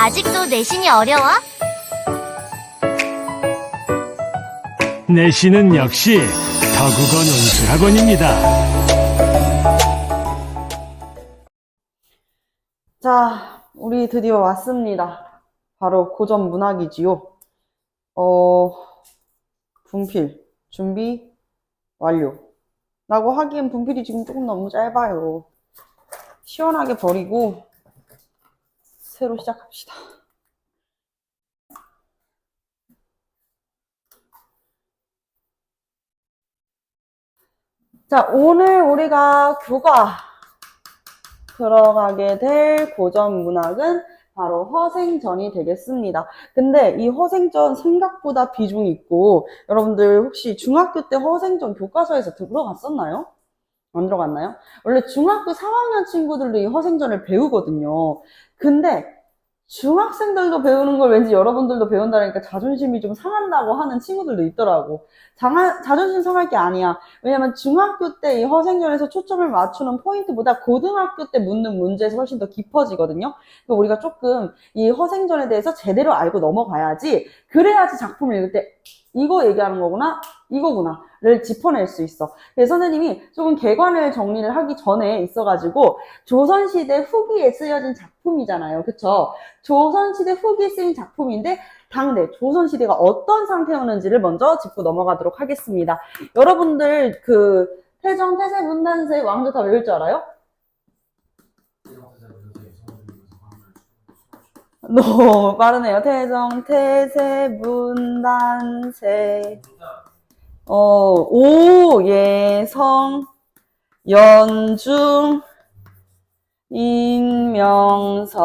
아직도 내신이 어려워? 내신은 역시 더국어 논술학원입니다. 자, 우리 드디어 왔습니다. 바로 고전 문학이지요. 분필 준비 완료. 라고 하기엔 분필이 지금 조금 너무 짧아요. 시원하게 버리고 새로 시작합시다. 자, 오늘 우리가 교과 들어가게 될 고전 문학은 바로 허생전이 되겠습니다. 근데 이 허생전 생각보다 비중이 있고, 여러분들 혹시 중학교 때 허생전 교과서에서 들어갔었나요? 안 들어갔나요? 원래 중학교 3학년 친구들도 이 허생전을 배우거든요. 근데 중학생들도 배우는 걸 왠지 여러분들도 배운다니까 자존심이 좀 상한다고 하는 친구들도 있더라고. 자존심 상할 게 아니야. 왜냐면 중학교 때 이 허생전에서 초점을 맞추는 포인트보다 고등학교 때 묻는 문제에서 훨씬 더 깊어지거든요. 그러니까 우리가 조금 이 허생전에 대해서 제대로 알고 넘어가야지, 그래야지 작품을 읽을 때 이거 얘기하는 거구나, 이거구나를 짚어낼 수 있어. 그래서 선생님이 조금 개관을 정리를 하기 전에 있어가지고, 조선시대 후기에 쓰여진 작품이잖아요. 그쵸? 조선시대 후기에 쓰인 작품인데 당대 조선시대가 어떤 상태였는지를 먼저 짚고 넘어가도록 하겠습니다. 여러분들 태정, 태세, 문단세, 왕조 다 외울 줄 알아요? 너무 빠르네요. 태정, 태세, 문단세, 오, 예성, 연중, 인명선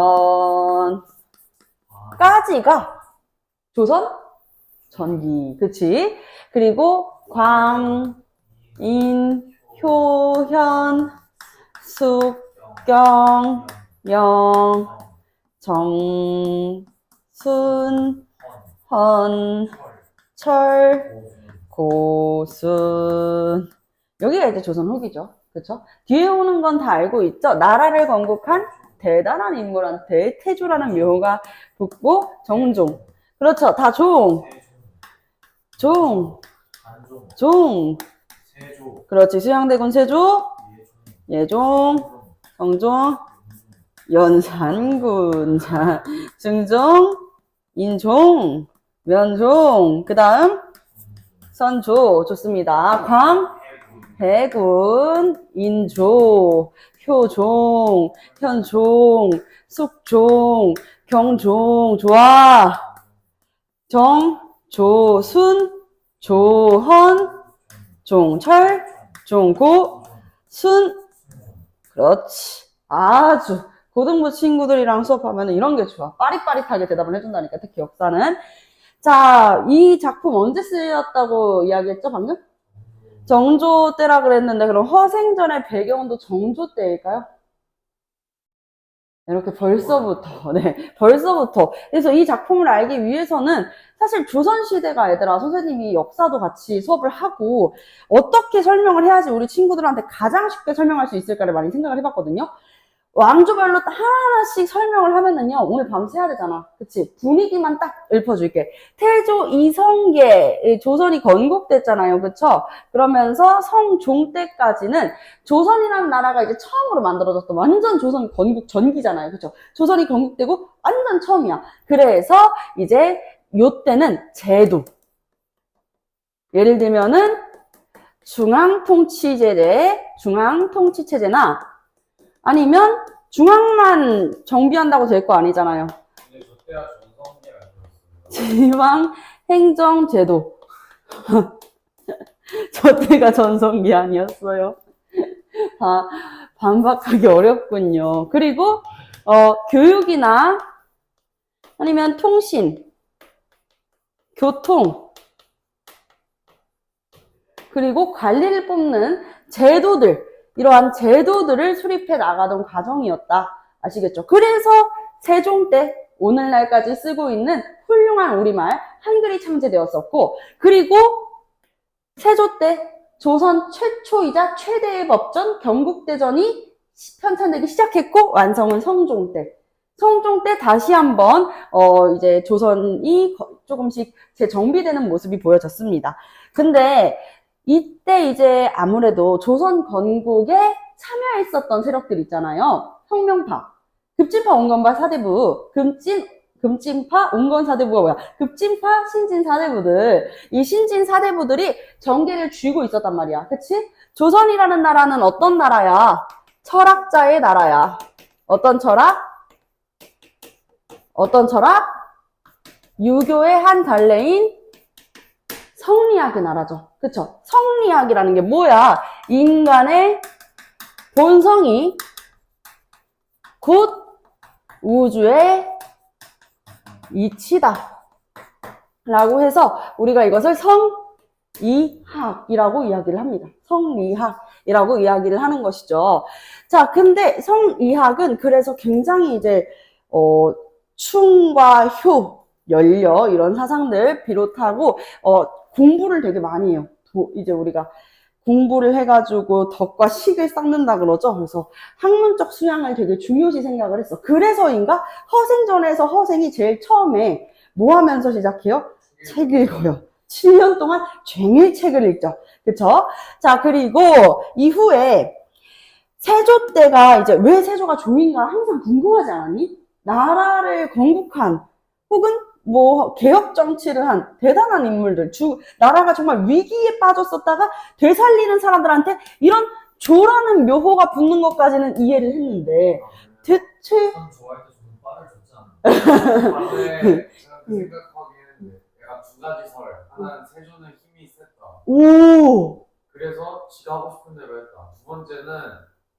까지가 조선 전기, 그치? 그리고 광, 인, 효현, 숙경, 영, 정, 순, 헌, 철, 고순. 여기가 이제 조선 후기죠. 그쵸? 뒤에 오는 건 다 알고 있죠? 나라를 건국한 대단한 인물한테 태조라는 묘가 붙고, 정종. 그렇죠. 다 종. 그렇지. 수양대군 세조, 예종, 성종, 연산군. 자, 증종, 인종, 면종. 그 다음, 선조. 좋습니다. 광, 해군, 인조, 효종, 현종, 숙종, 경종. 좋아. 정, 조, 순, 조헌, 종철, 종고, 순. 그렇지. 아주 고등부 친구들이랑 수업하면 이런 게 좋아. 빠릿빠릿하게 대답을 해준다니까, 특히 역사는. 자, 이 작품 언제 쓰였다고 이야기했죠, 방금? 정조 때라 그랬는데, 그럼 허생전의 배경도 정조 때일까요? 이렇게 벌써부터, 네, 벌써부터. 그래서 이 작품을 알기 위해서는 사실 조선시대가, 얘들아, 선생님이 역사도 같이 수업을 하고 어떻게 설명을 해야지 우리 친구들한테 가장 쉽게 설명할 수 있을까를 많이 생각을 해봤거든요. 왕조별로 하나하나씩 설명을 하면은요, 오늘 밤새 해야 되잖아. 그치? 분위기만 딱 읊어줄게. 태조 이성계, 조선이 건국됐잖아요. 그쵸? 그러면서 성종 때까지는 조선이라는 나라가 이제 처음으로 만들어졌던 완전 조선 건국 전기잖아요. 그쵸? 조선이 건국되고 완전 처음이야. 그래서 이제 요때는 제도. 예를 들면은 중앙통치체제나 아니면 중앙만 정비한다고 될 거 아니잖아요. 근데 저 때가 전성기라 그랬어요. 지방행정제도. 저 때가 전성기 아니었어요. 반박하기 어렵군요. 그리고 교육이나 아니면 통신, 교통, 그리고 관리를 뽑는 제도들, 이러한 제도들을 수립해 나가던 과정이었다. 아시겠죠? 그래서 세종 때 오늘날까지 쓰고 있는 훌륭한 우리말 한글이 창제되었었고, 그리고 세조 때 조선 최초이자 최대의 법전 경국대전이 편찬되기 시작했고, 완성은 성종 때. 성종 때 다시 한번 이제 조선이 조금씩 재정비되는 모습이 보여졌습니다. 근데 이때 이제 아무래도 조선 건국에 참여했었던 세력들 있잖아요. 혁명파, 급진파, 온건파 사대부, 급진파, 온건 사대부가 뭐야? 급진파, 신진 사대부들. 이 신진 사대부들이 정계를 쥐고 있었단 말이야. 그치? 조선이라는 나라는 어떤 나라야? 철학자의 나라야. 어떤 철학? 유교의 한 달래인 성리학의 나라죠. 그쵸? 성리학이라는 게 뭐야? 인간의 본성이 곧 우주의 이치다 라고 해서 우리가 이것을 성리학이라고 이야기를 합니다. 성리학이라고 이야기를 하는 것이죠. 자, 근데 성리학은 그래서 굉장히 이제 충과 효, 연려 이런 사상들 비롯하고 공부를 되게 많이 해요. 이제 우리가 공부를 해가지고 덕과 식을 쌓는다 그러죠. 그래서 학문적 수양을 되게 중요시 생각을 했어. 그래서인가 허생전에서 허생이 제일 처음에 뭐 하면서 시작해요? 책 읽어요. 7년 동안 종일 책을 읽죠. 그쵸? 자, 그리고 이후에 세조 때가 이제 왜 세조가 종인가 항상 궁금하지 않았니? 나라를 건국한 혹은 뭐 개혁 정치를 한 대단한 인물들, 나라가 정말 위기에 빠졌었다가 되살리는 사람들한테 이런 조라는 묘호가 붙는 것까지는 이해를 했는데 대체 전 좋아할 때 저는 빠를 줬지 않아요. 근데 제가 그 생각하기에는 약간 두 가지 설. 하나는 세조는 힘이 셌다. 오 그래서 지가 하고 싶은 대로 했다. 두 번째는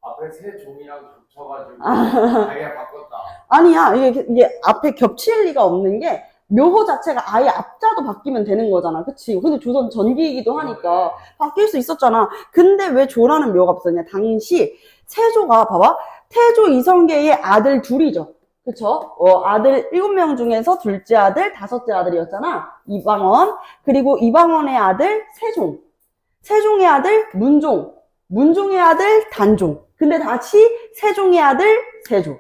앞에 세종이랑 겹쳐가지고 자기가 바꿨다. 아니야 이게 앞에 겹칠 리가 없는 게 묘호 자체가 아예 앞자도 바뀌면 되는 거잖아. 그치? 근데 조선 전기이기도 하니까 바뀔 수 있었잖아. 근데 왜 조라는 묘가 없었냐? 당시 세조가 봐봐. 태조 이성계의 아들 둘이죠. 그쵸? 아들 7명 중에서 둘째 아들, 다섯째 아들이었잖아. 이방원. 그리고 이방원의 아들 세종. 세종의 아들 문종. 문종의 아들 단종. 근데 다시 세종의 아들 세조.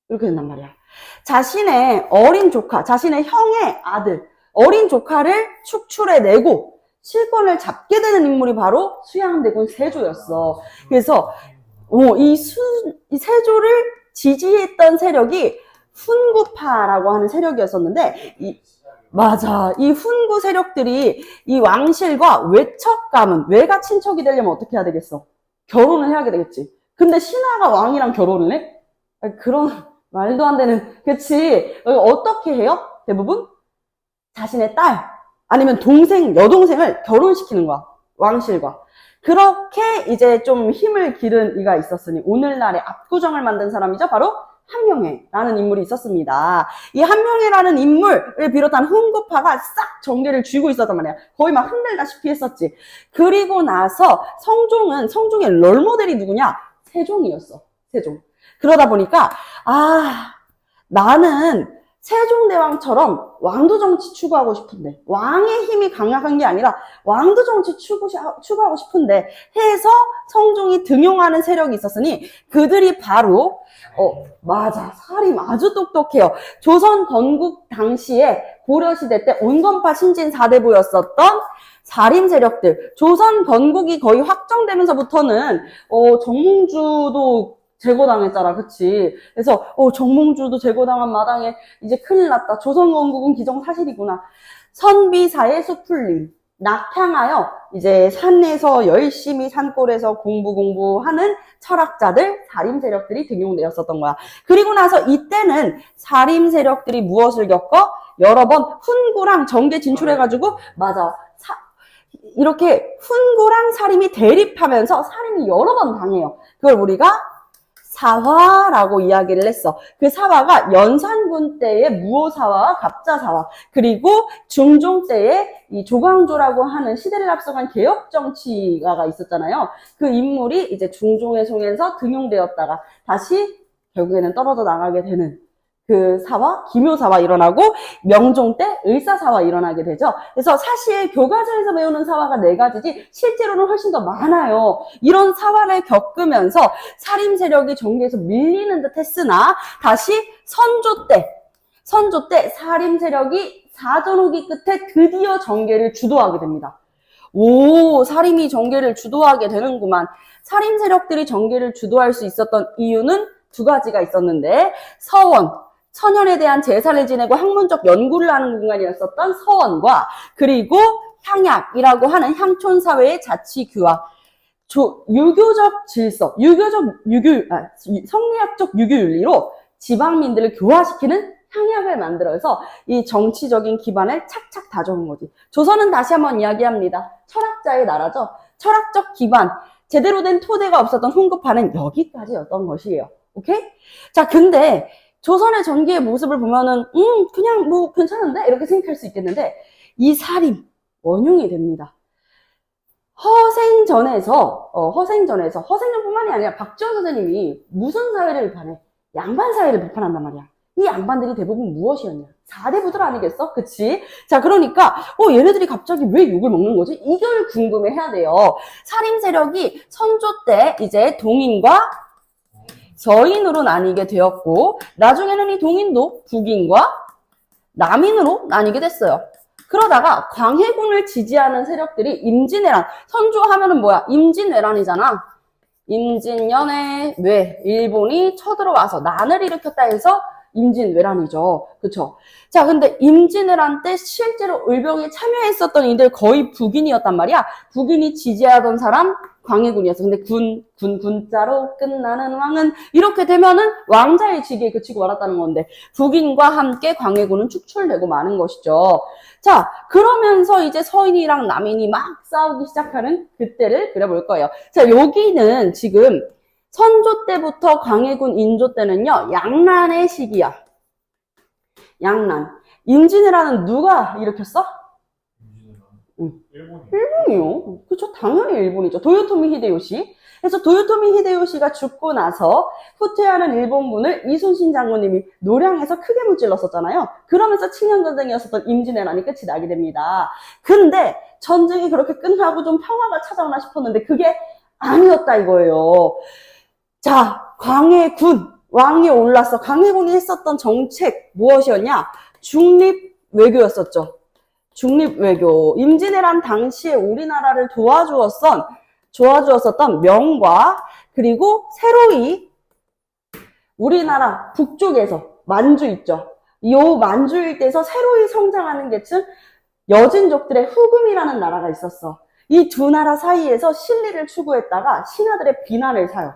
이렇게 된단 말이야. 자신의 어린 조카, 자신의 형의 아들, 어린 조카를 축출해내고 실권을 잡게 되는 인물이 바로 수양대군 세조였어. 그래서 이 세조를 지지했던 세력이 훈구파라고 하는 세력이었었는데 맞아. 이 훈구 세력들이 이 왕실과 외척 가문, 외가 친척이 되려면 어떻게 해야 되겠어? 결혼을 해야 되겠지. 근데 신하가 왕이랑 결혼을 해? 그런 말도 안 되는, 그치? 어떻게 해요? 대부분? 자신의 딸, 아니면 동생, 여동생을 결혼시키는 거야. 왕실과. 그렇게 이제 좀 힘을 기른 이가 있었으니, 오늘날의 압구정을 만든 사람이죠. 바로 한명회라는 인물이 있었습니다. 이 한명회라는 인물을 비롯한 훈구파가 싹 정계를 쥐고 있었단 말이야. 거의 막 흔들다시피 했었지. 그리고 나서 성종의 롤모델이 누구냐? 세종이었어. 세종. 그러다 보니까 나는 세종대왕처럼 왕도 정치 추구하고 싶은데 왕의 힘이 강력한 게 아니라 왕도 정치 추구하고 싶은데 해서 성종이 등용하는 세력이 있었으니 그들이 바로 맞아 사림 아주 똑똑해요. 조선 건국 당시에 고려시대 때 온건파 신진 사대부였었던 사림 세력들 조선 건국이 거의 확정되면서부터는 정몽주도 제거당했잖아, 그치? 그래서, 정몽주도 제거당한 마당에 이제 큰일 났다. 조선건국은 기정사실이구나. 선비사의 수풀림. 낙향하여 이제 산에서 열심히 산골에서 공부하는 철학자들, 사림 세력들이 등용되었었던 거야. 그리고 나서 이때는 사림 세력들이 무엇을 겪어? 여러 번 훈구랑 정계 진출해가지고, 맞아. 이렇게 훈구랑 사림이 대립하면서 사림이 여러 번 당해요. 그걸 우리가 사화라고 이야기를 했어. 그 사화가 연산군 때의 무오사화와 갑자사화, 그리고 중종 때의 이 조광조라고 하는 시대를 앞서간 개혁 정치가가 있었잖아요. 그 인물이 이제 중종의 손에서 등용되었다가 다시 결국에는 떨어져 나가게 되는 그 사화, 기묘사화 일어나고 명종 때 의사사화 일어나게 되죠. 그래서 사실 교과서에서 배우는 사화가 4가지지 실제로는 훨씬 더 많아요. 이런 사화를 겪으면서 살림 세력이 정계에서 밀리는 듯 했으나 다시 선조 때 살림 세력이 사전후기 끝에 드디어 정계를 주도하게 됩니다. 오, 살림이 정계를 주도하게 되는구만. 살림 세력들이 정계를 주도할 수 있었던 이유는 2가지가 있었는데, 서원, 천연에 대한 제사를 지내고 학문적 연구를 하는 공간이었었던 서원과, 그리고 향약이라고 하는 향촌사회의 자치규화, 유교적 질서, 성리학적 유교윤리로 지방민들을 교화시키는 향약을 만들어서 이 정치적인 기반을 착착 다져온 거지. 조선은 다시 한번 이야기합니다. 철학자의 나라죠. 철학적 기반, 제대로 된 토대가 없었던 훈급하는 여기까지였던 것이에요. 오케이? 자, 근데 조선의 전기의 모습을 보면은 그냥 뭐 괜찮은데? 이렇게 생각할 수 있겠는데 이 살림 원흉이 됩니다. 허생전뿐만이 아니라 박지원 선생님이 무슨 사회를 비판해? 양반 사회를 비판한단 말이야. 이 양반들이 대부분 무엇이었냐? 4대 부들 아니겠어? 그치? 자, 그러니까 얘네들이 갑자기 왜 욕을 먹는 거지? 이걸 궁금해 해야 돼요. 살림 세력이 선조 때 이제 동인과 서인으로 나뉘게 되었고, 나중에는 이 동인도 북인과 남인으로 나뉘게 됐어요. 그러다가 광해군을 지지하는 세력들이 임진왜란, 선조 하면은 뭐야? 임진왜란이잖아. 임진년에 일본이 쳐들어와서 난을 일으켰다 해서 임진왜란이죠. 그쵸? 자, 근데 임진왜란 때 실제로 의병에 참여했었던 이들 거의 북인이었단 말이야. 북인이 지지하던 사람 광해군이었어. 근데 군자로 끝나는 왕은 이렇게 되면은 왕자의 직위에 그치고 말았다는 건데 북인과 함께 광해군은 축출되고 마는 것이죠. 자, 그러면서 이제 서인이랑 남인이 막 싸우기 시작하는 그때를 그려볼 거예요. 자, 여기는 지금 선조 때부터 광해군 인조 때는요, 양난의 시기야. 양난. 임진왜란은 누가 일으켰어? 일본이요. 그쵸, 당연히 일본이죠. 도요토미 히데요시. 그래서 도요토미 히데요시가 죽고 나서 후퇴하는 일본군을 이순신 장군님이 노량에서 크게 무찔렀었잖아요. 그러면서 칠년전쟁이었었던 임진왜란이 끝이 나게 됩니다. 근데 전쟁이 그렇게 끝나고 좀 평화가 찾아오나 싶었는데 그게 아니었다 이거예요. 자, 광해군, 왕이 올랐어. 광해군이 했었던 정책 무엇이었냐? 중립외교였었죠. 중립외교. 임진왜란 당시에 우리나라를 도와주었었던 명과 그리고 새로이 우리나라 북쪽에서 만주 있죠. 이 만주 일대에서 새로이 성장하는 계층 여진족들의 후금이라는 나라가 있었어. 이 2나라 사이에서 신리를 추구했다가 신하들의 비난을 사요.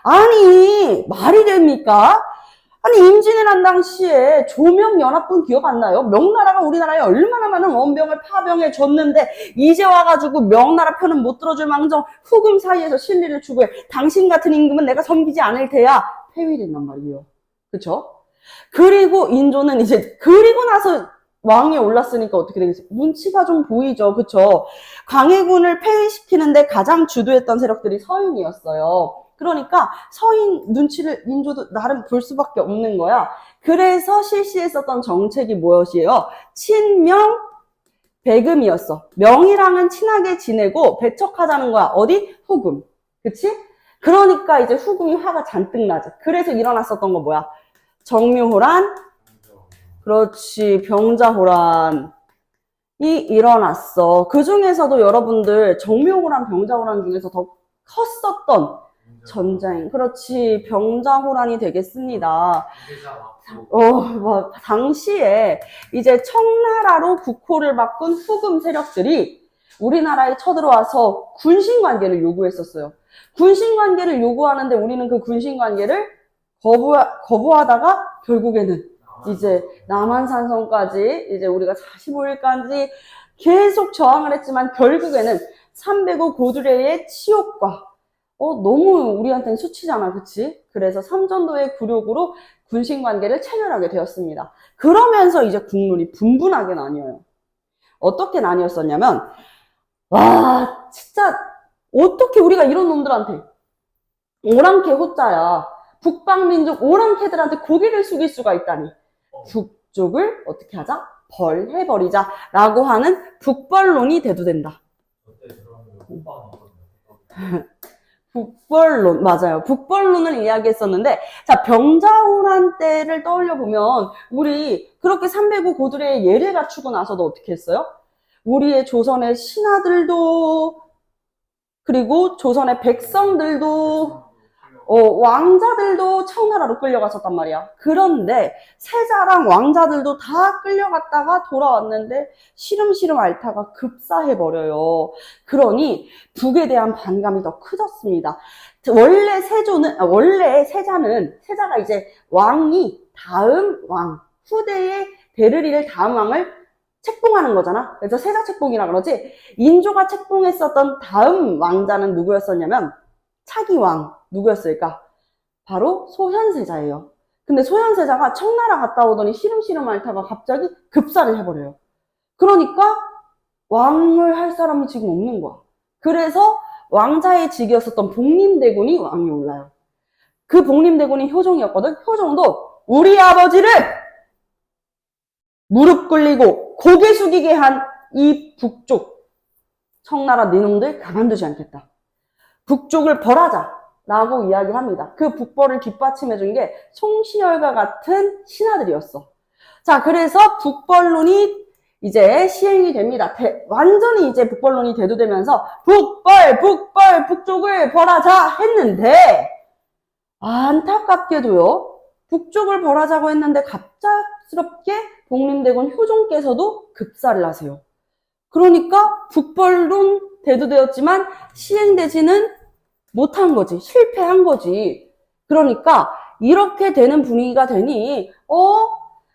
아니, 말이 됩니까? 아니, 임진왜란 당시에 조명연합군 기억 안 나요? 명나라가 우리나라에 얼마나 많은 원병을 파병해 줬는데 이제 와가지고 명나라 편은 못 들어줄 망정 후금 사이에서 신리를 추구해. 당신 같은 임금은 내가 섬기지 않을 테야. 폐위된단 말이에요. 그쵸? 그리고 인조는 이제 그리고 나서 왕이 올랐으니까 어떻게 되겠어요? 눈치가 좀 보이죠. 그쵸? 광해군을 폐위시키는데 가장 주도했던 세력들이 서인이었어요. 그러니까 서인 눈치를 인조도 나름 볼 수밖에 없는 거야. 그래서 실시했었던 정책이 무엇이에요? 친명 배금이었어. 명이랑은 친하게 지내고 배척하자는 거야. 어디? 후금. 그치? 그러니까 이제 후금이 화가 잔뜩 나죠. 그래서 일어났었던 거 뭐야? 정묘호란, 그렇지, 병자호란이 일어났어. 그 중에서도 여러분들 정묘호란, 병자호란 중에서 더 컸었던 전쟁, 그렇지, 병자호란이 되겠습니다. 당시에 이제 청나라로 국호를 바꾼 후금 세력들이 우리나라에 쳐들어와서 군신관계를 요구했었어요. 군신관계를 요구하는데 우리는 그 군신관계를 거부하다가 결국에는 이제 남한산성까지 이제 우리가 45일까지 계속 저항을 했지만 결국에는 305 고두려의 치욕과 너무 우리한테는 수치잖아, 그치? 그래서 삼전도의 굴욕으로 군신관계를 체결하게 되었습니다. 그러면서 이제 국론이 분분하게 나뉘어요. 어떻게 나뉘었었냐면, 와, 진짜, 어떻게 우리가 이런 놈들한테, 오랑캐 호자야, 북방민족 오랑캐들한테 고개를 숙일 수가 있다니. 북쪽을 어떻게 하자? 벌해버리자 라고 하는 북벌론이 대두된다. 그때 들었는데 호빵 있거든요. 북벌론, 맞아요. 북벌론을 이야기했었는데, 자, 병자호란 때를 떠올려보면, 우리 그렇게 305 고들의 예를 갖추고 나서도 어떻게 했어요? 우리의 조선의 신하들도, 그리고 조선의 백성들도, 왕자들도 청나라로 끌려갔었단 말이야. 그런데 세자랑 왕자들도 다 끌려갔다가 돌아왔는데 시름시름 앓다가 급사해버려요. 그러니 북에 대한 반감이 더 커졌습니다. 원래 세자가 이제 왕이 다음 왕, 후대의 베르리를 다음 왕을 책봉하는 거잖아. 그래서 세자 책봉이라 그러지. 인조가 책봉했었던 다음 왕자는 누구였었냐면 차기왕. 누구였을까? 바로 소현세자예요. 근데 소현세자가 청나라 갔다 오더니 시름시름 앓다가 갑자기 급사를 해버려요. 그러니까 왕을 할 사람이 지금 없는 거야. 그래서 왕자의 직이었었던 복림대군이 왕이 올라요. 그 복림대군이 효종이었거든. 효종도 우리 아버지를 무릎 꿇리고 고개 숙이게 한 이 북쪽 청나라 니놈들 가만두지 않겠다. 북쪽을 벌하자 라고 이야기를 합니다. 그 북벌을 뒷받침해준 게 송시열과 같은 신하들이었어. 자, 그래서 북벌론이 이제 시행이 됩니다. 완전히 이제 북벌론이 대두되면서 북쪽을 벌하자 했는데 안타깝게도요. 북쪽을 벌하자고 했는데 갑작스럽게 복림대군 효종께서도 급사를 하세요. 그러니까 북벌론 대두되었지만 시행되지는 못한 거지. 실패한 거지. 그러니까 이렇게 되는 분위기가 되니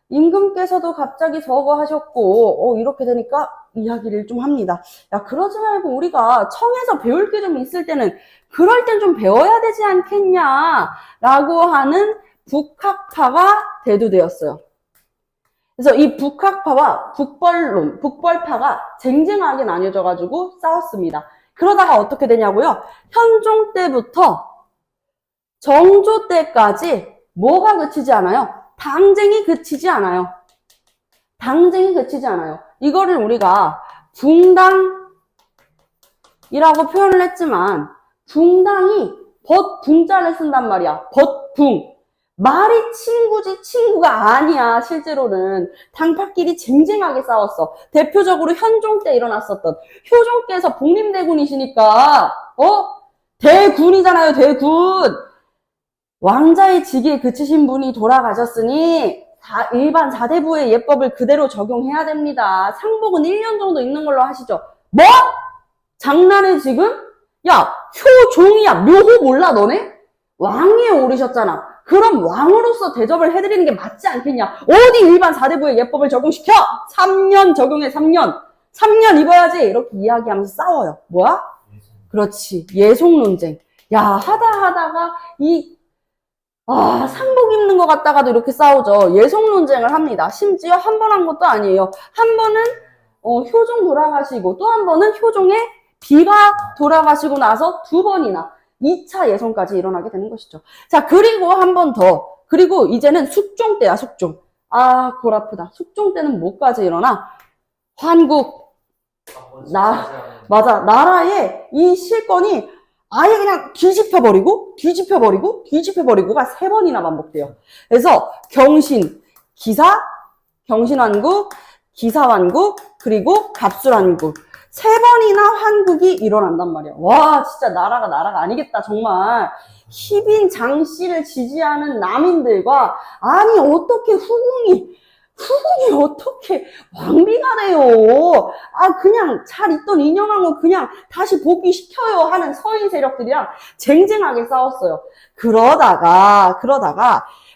임금께서도 갑자기 저거 하셨고 이렇게 되니까 이야기를 좀 합니다. 야, 그러지 말고 우리가 청에서 배울 게 좀 있을 때는 그럴 땐 좀 배워야 되지 않겠냐 라고 하는 북학파가 대두되었어요. 그래서 이 북학파와 북벌파가 쟁쟁하게 나뉘어져가지고 싸웠습니다. 그러다가 어떻게 되냐고요? 현종 때부터 정조 때까지 뭐가 그치지 않아요? 당쟁이 그치지 않아요. 당쟁이 그치지 않아요. 이거를 우리가 붕당이라고 표현을 했지만 붕당이 붕자를 쓴단 말이야. 붕. 말이 친구지 친구가 아니야. 실제로는 당파끼리 쟁쟁하게 싸웠어. 대표적으로 현종 때 일어났었던 효종께서 복림대군이시니까 대군이잖아요. 대군. 왕자의 직위에 그치신 분이 돌아가셨으니 일반 4대부의 예법을 그대로 적용해야 됩니다. 상복은 1년 정도 있는 걸로 하시죠. 뭐? 장난해 지금? 야, 효종이야. 묘호 몰라 너네? 왕위에 오르셨잖아. 그럼 왕으로서 대접을 해드리는 게 맞지 않겠냐? 어디 일반 4대부의 예법을 적용시켜? 3년 적용해, 3년. 3년 입어야지. 이렇게 이야기하면서 싸워요. 뭐야? 그렇지. 예속 논쟁. 야, 하다가 상복 입는 것 같다가도 이렇게 싸우죠. 예속 논쟁을 합니다. 심지어 한 번 한 것도 아니에요. 한 번은 효종 돌아가시고 또 한 번은 효종의 비가 돌아가시고 나서 2번이나 2차 예송까지 일어나게 되는 것이죠. 자, 그리고 한 번 더. 그리고 이제는 숙종 때야, 숙종. 아, 골 아프다. 숙종 때는 뭐까지 일어나? 환국. 맞아. 나라의 이 실권이 아예 그냥 뒤집혀버리고가 3번이나 반복돼요. 그래서 경신환국, 기사환국, 그리고 갑술환국. 3번이나 환국이 일어난단 말이야. 와, 진짜 나라가 아니겠다, 정말. 희빈 장씨를 지지하는 남인들과, 아니, 어떻게 후궁이 어떻게 왕비가 돼요? 그냥 잘 있던 인형왕후 그냥 다시 복귀시켜요 하는 서인 세력들이랑 쟁쟁하게 싸웠어요. 그러다가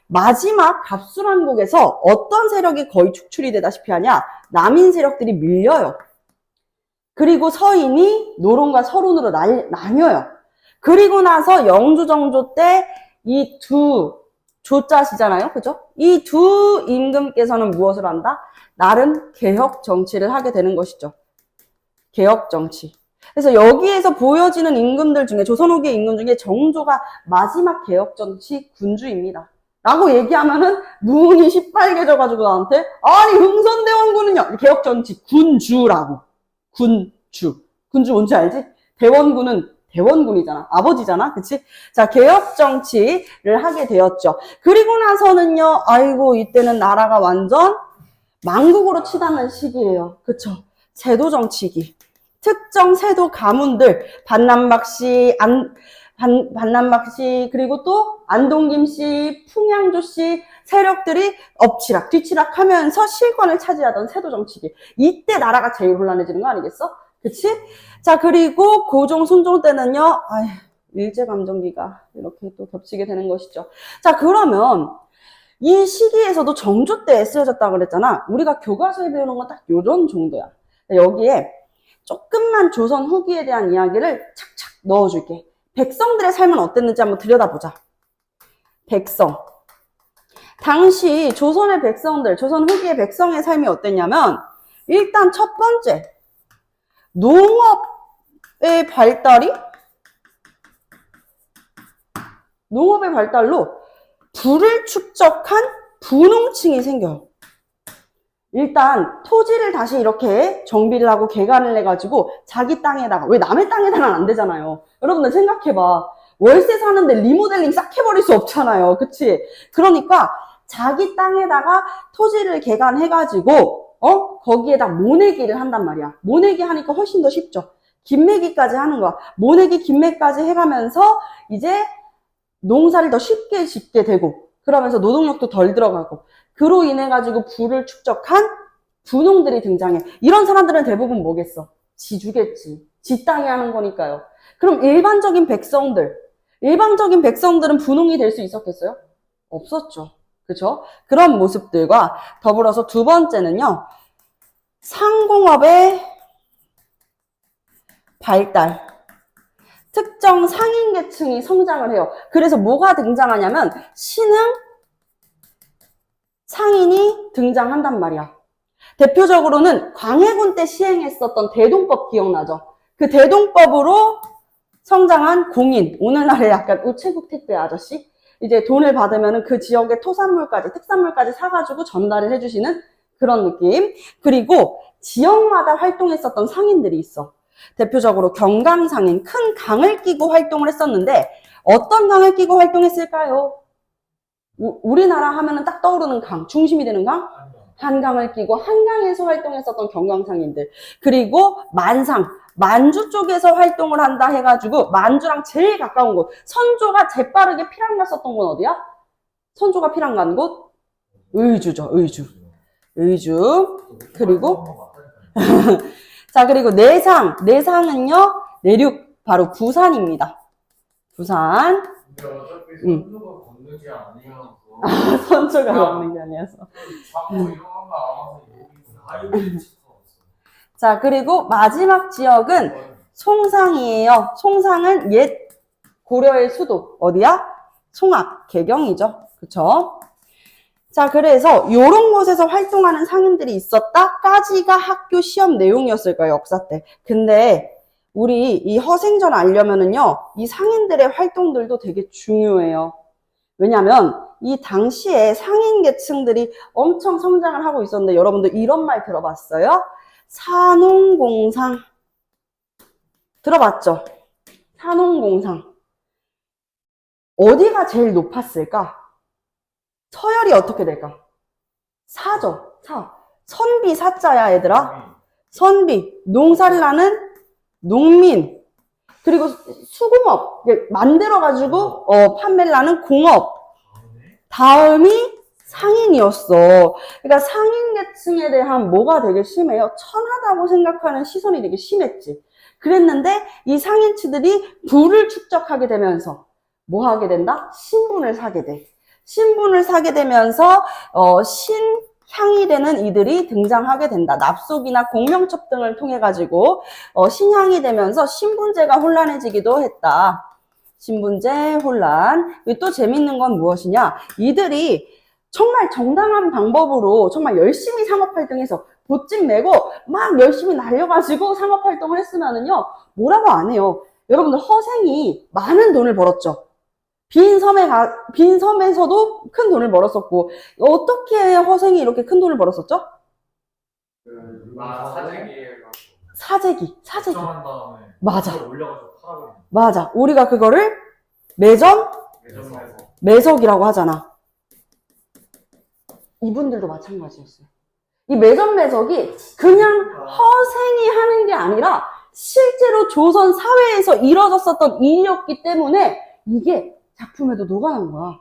마지막 갑술환국에서 어떤 세력이 거의 축출이 되다시피 하냐? 남인 세력들이 밀려요. 그리고 서인이 노론과 서론으로 나뉘어요. 그리고 나서 영주정조 때 이 조자시잖아요. 그죠? 이 두 임금께서는 무엇을 한다? 나름 개혁 정치를 하게 되는 것이죠. 개혁 정치. 그래서 여기에서 보여지는 임금들 중에 조선 후기 임금 중에 정조가 마지막 개혁정치 군주입니다. 라고 얘기하면은 눈이 시빨개져가지고 나한테 아니 흥선대원군은요 개혁정치 군주라고 군주 뭔지 알지? 대원군은 대원군이잖아. 아버지잖아. 그치? 자, 개혁정치를 하게 되었죠. 그리고 나서는요, 아이고, 이때는 나라가 완전 망국으로 치닫는 시기예요. 그쵸? 세도정치기. 특정 세도 가문들, 반남박씨, 반남박씨, 그리고 또 안동김씨, 풍양조씨, 세력들이 엎치락, 뒤치락 하면서 실권을 차지하던 세도정치기. 이때 나라가 제일 혼란해지는 거 아니겠어? 그치? 자, 그리고 고종, 순종 때는요, 아휴, 일제감정기가 이렇게 또 겹치게 되는 것이죠. 자, 그러면 이 시기에서도 정조 때 쓰여졌다고 그랬잖아. 우리가 교과서에 배우는 건 딱 요런 정도야. 여기에 조금만 조선 후기에 대한 이야기를 착착 넣어줄게. 백성들의 삶은 어땠는지 한번 들여다보자. 백성. 당시 조선의 백성들, 조선 후기의 백성의 삶이 어땠냐면, 일단 첫 번째, 농업의 발달로 부를 축적한 분홍층이 생겨요. 일단 토지를 다시 이렇게 정비를 하고 개간을 해가지고 자기 땅에다가, 왜 남의 땅에다가는 안 되잖아요. 여러분들 생각해봐. 월세 사는데 리모델링 싹 해버릴 수 없잖아요. 그치? 그러니까 자기 땅에다가 토지를 개간해가지고 거기에다 모내기를 한단 말이야. 모내기 하니까 훨씬 더 쉽죠. 김매기까지 하는 거야. 모내기, 김매까지 해가면서 이제 농사를 더 쉽게 짓게 되고, 그러면서 노동력도 덜 들어가고, 그로 인해 가지고 부를 축적한 분홍들이 등장해. 이런 사람들은 대부분 뭐겠어? 지주겠지. 지 땅에 하는 거니까요. 그럼 일반적인 백성들은 분홍이 될 수 있었겠어요? 없었죠. 그죠? 그런 모습들과 더불어서 두 번째는요, 상공업의 발달. 특정 상인 계층이 성장을 해요. 그래서 뭐가 등장하냐면 신흥 상인이 등장한단 말이야. 대표적으로는 광해군 때 시행했었던 대동법 기억나죠? 그 대동법으로 성장한 공인, 오늘날의 약간 우체국 택배 아저씨? 이제 돈을 받으면 그 지역의 토산물까지, 특산물까지 사가지고 전달을 해주시는 그런 느낌. 그리고 지역마다 활동했었던 상인들이 있어. 대표적으로 경강상인, 큰 강을 끼고 활동을 했었는데 어떤 강을 끼고 활동했을까요? 우리나라 하면은 딱 떠오르는 강, 중심이 되는 강? 한강을 끼고 한강에서 활동했었던 경강상인들. 그리고 만주 쪽에서 활동을 한다 해가지고 만주랑 제일 가까운 곳, 선조가 재빠르게 피랑 갔었던 곳 어디야? 선조가 피랑 간 곳? 의주죠. 의주. 그리고 자, 그리고 내상은요, 내륙, 바로 부산입니다. 부산. 근데 어차피 선조가 걷는 게 아니어서. 선조가 걷는 게 아니어서. 자꾸 이런 거 나와서 아이고 자, 그리고 마지막 지역은 송상이에요. 송상은 옛 고려의 수도. 어디야? 송악, 개경이죠. 그쵸? 자, 그래서 요런 곳에서 활동하는 상인들이 있었다까지가 학교 시험 내용이었을 거예요, 역사 때. 근데 우리 이 허생전 알려면은요, 이 상인들의 활동들도 되게 중요해요. 왜냐면 이 당시에 상인 계층들이 엄청 성장을 하고 있었는데 여러분들 이런 말 들어봤어요? 산농공상. 들어봤죠? 산농공상. 어디가 제일 높았을까? 서열이 어떻게 될까? 사죠. 사. 선비 사자야, 얘들아. 선비. 농사를 하는 농민. 그리고 수공업. 만들어가지고, 판매를 하는 공업. 다음이 상인이었어. 그러니까 상인 계층에 대한 뭐가 되게 심해요? 천하다고 생각하는 시선이 되게 심했지. 그랬는데, 이 상인치들이 부를 축적하게 되면서, 뭐 하게 된다? 신분을 사게 돼. 신분을 사게 되면서 신향이 되는 이들이 등장하게 된다. 납속이나 공명첩 등을 통해 가지고 신향이 되면서 신분제가 혼란해지기도 했다. 신분제 혼란. 또 재밌는 건 무엇이냐? 이들이 정말 정당한 방법으로 정말 열심히 상업활동해서 보찜 메고 막 열심히 날려가지고 상업활동을 했으면은요, 뭐라고 안 해요. 여러분들 허생이 많은 돈을 벌었죠. 빈 섬에서도 큰 돈을 벌었었고, 어떻게 허생이 이렇게 큰 돈을 벌었었죠? 사재기. 정한 다음에 맞아. 그걸 올려가지고 팔아버리는 맞아. 우리가 그거를 매석이라고 하잖아. 이분들도 마찬가지였어요. 이 매석이 그냥 허생이 하는 게 아니라 실제로 조선 사회에서 이루어졌었던 일이었기 때문에 이게 작품에도 녹아난 거야.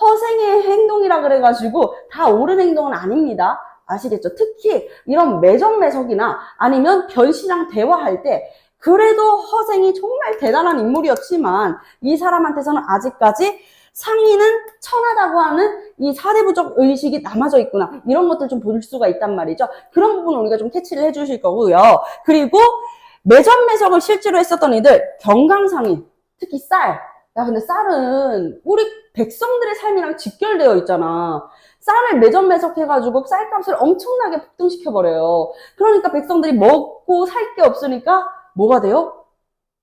허생의 행동이라 그래가지고 다 옳은 행동은 아닙니다. 아시겠죠? 특히 이런 매석이나 아니면 변씨랑 대화할 때 그래도 허생이 정말 대단한 인물이었지만 이 사람한테서는 아직까지 상인은 천하다고 하는 이 사대부적 의식이 남아져 있구나. 이런 것들 좀 볼 수가 있단 말이죠. 그런 부분을 우리가 좀 캐치를 해주실 거고요. 그리고 매석을 실제로 했었던 이들, 경강상인, 특히 쌀. 야, 근데 쌀은 우리 백성들의 삶이랑 직결되어 있잖아. 쌀을 매석 해가지고 쌀값을 엄청나게 폭등시켜버려요. 그러니까 백성들이 먹고 살 게 없으니까 뭐가 돼요?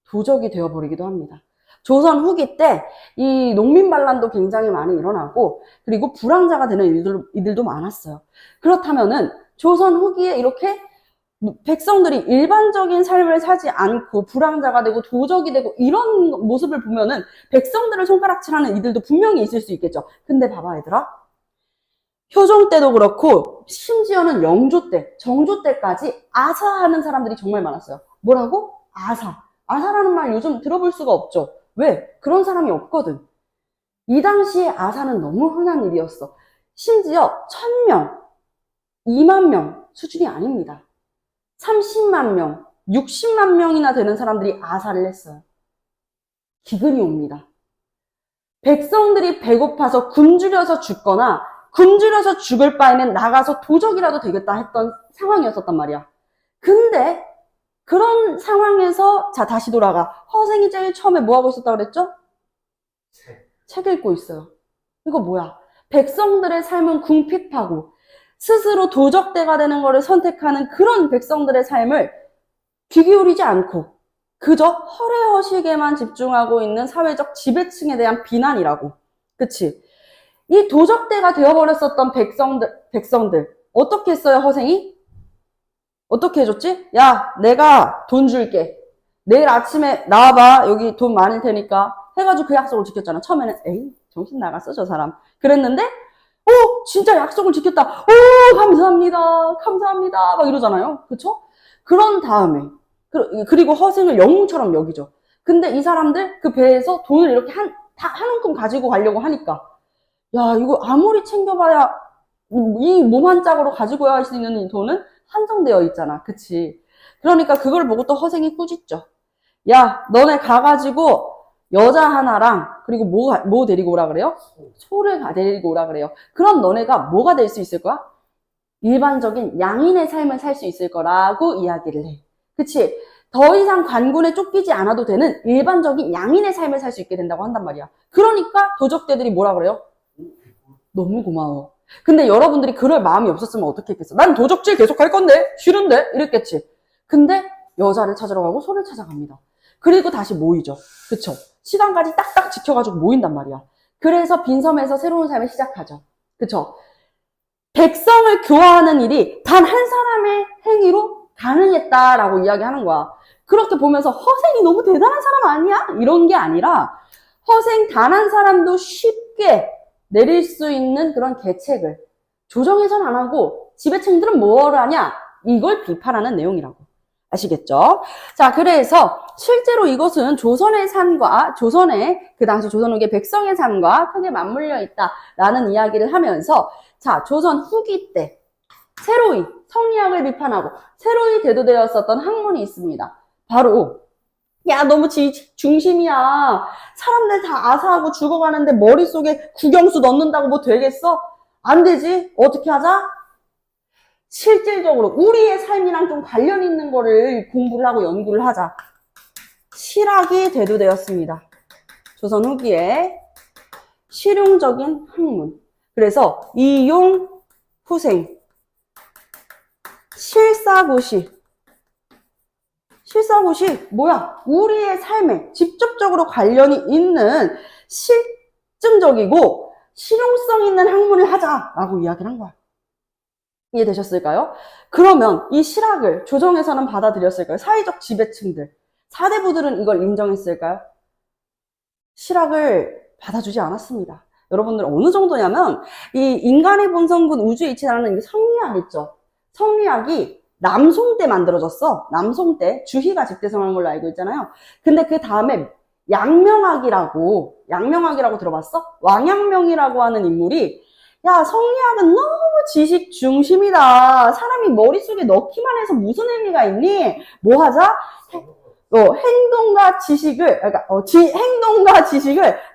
도적이 되어버리기도 합니다. 조선 후기 때 이 농민 반란도 굉장히 많이 일어나고 그리고 불황자가 되는 이들도 많았어요. 그렇다면은 조선 후기에 이렇게 백성들이 일반적인 삶을 사지 않고 불황자가 되고 도적이 되고 이런 모습을 보면은 백성들을 손가락질하는 이들도 분명히 있을 수 있겠죠. 근데 봐봐 얘들아. 효종 때도 그렇고 심지어는 영조 때, 정조 때까지 아사하는 사람들이 정말 많았어요. 뭐라고? 아사. 아사라는 말 요즘 들어볼 수가 없죠. 왜? 그런 사람이 없거든. 이 당시에 아사는 너무 흔한 일이었어. 심지어 1000명, 2만 명 수준이 아닙니다. 30만 명, 60만 명이나 되는 사람들이 아사를 했어요. 기근이 옵니다. 백성들이 배고파서 굶주려서 죽거나 굶주려서 죽을 바에는 나가서 도적이라도 되겠다 했던 상황이었었단 말이야. 근데 그런 상황에서 자 다시 돌아가. 허생이 제일 처음에 뭐 하고 있었다고 그랬죠? 책 읽고 있어요. 이거 뭐야? 백성들의 삶은 궁핍하고 스스로 도적대가 되는 것을 선택하는 그런 백성들의 삶을 귀 기울이지 않고 그저 허례허식에만 집중하고 있는 사회적 지배층에 대한 비난이라고. 그치? 이 도적대가 되어버렸었던 백성들 어떻게 했어요 허생이? 어떻게 해줬지? 야 내가 돈 줄게. 내일 아침에 나와봐. 여기 돈 많을 테니까 해가지고 그 약속을 지켰잖아. 처음에는 에이 정신 나갔어 저 사람. 그랬는데 진짜 약속을 지켰다. 감사합니다 막 이러잖아요. 그쵸? 그런 다음에 그리고 허생을 영웅처럼 여기죠. 근데 이 사람들 그 배에서 돈을 이렇게 한 움큼 가지고 가려고 하니까 야 이거 아무리 챙겨봐야 이 몸 한 짝으로 가지고 갈 수 있는 이 돈은 한정되어 있잖아. 그치? 그러니까 그걸 보고 또 허생이 꾸짖죠. 야 너네 가가지고 여자 하나랑 그리고 뭐 데리고 오라 그래요? 소를 데리고 오라 그래요. 그럼 너네가 뭐가 될 수 있을 거야? 일반적인 양인의 삶을 살 수 있을 거라고 이야기를 해. 그치? 더 이상 관군에 쫓기지 않아도 되는 일반적인 양인의 삶을 살 수 있게 된다고 한단 말이야. 그러니까 도적대들이 뭐라 그래요? 너무 고마워. 근데 여러분들이 그럴 마음이 없었으면 어떻게 했겠어? 난 도적질 계속 할 건데? 싫은데? 이랬겠지. 근데 여자를 찾으러 가고 소를 찾아갑니다. 그리고 다시 모이죠. 그쵸? 시간까지 딱딱 지켜가지고 모인단 말이야. 그래서 빈섬에서 새로운 삶을 시작하죠. 그쵸? 백성을 교화하는 일이 단 한 사람의 행위로 가능했다라고 이야기하는 거야. 그렇게 보면서 허생이 너무 대단한 사람 아니야? 이런 게 아니라 허생 단 한 사람도 쉽게 내릴 수 있는 그런 계책을 조정해서는 안 하고 지배층들은 뭐를 하냐? 이걸 비판하는 내용이라고. 아시겠죠? 자, 그래서 실제로 이것은 조선의 삶과 그 당시 조선 후기 백성의 삶과 크게 맞물려 있다라는 이야기를 하면서 자, 조선 후기 때 새로이, 성리학을 비판하고 새로이 대두되었었던 학문이 있습니다. 바로 야 너무 중심이야. 사람들 다 아사하고 죽어가는데 머릿속에 국영수 넣는다고 뭐 되겠어? 안 되지. 어떻게 하자? 실질적으로 우리의 삶이랑 좀 관련 있는 거를 공부를 하고 연구를 하자. 실학이 대두되었습니다. 조선 후기에 실용적인 학문. 그래서 이용, 후생, 실사고시. 실사고시 뭐야? 우리의 삶에 직접적으로 관련이 있는 실증적이고 실용성 있는 학문을 하자라고 이야기를 한 거야. 이해되셨을까요? 그러면 이 실학을 조정에서는 받아들였을까요? 사회적 지배층들, 사대부들은 이걸 인정했을까요? 실학을 받아주지 않았습니다. 여러분들 어느 정도냐면 이 인간의 본성군 우주의 이치라는 이 성리학 있죠. 성리학이 남송 때 만들어졌어. 남송 때 주희가 집대성한 걸로 알고 있잖아요. 근데 그 다음에 양명학이라고 들어봤어? 왕양명이라고 하는 인물이 야, 성리학은 너무 지식 중심이다. 사람이 머릿속에 넣기만 해서 무슨 의미가 있니? 뭐 하자? 행동과 지식을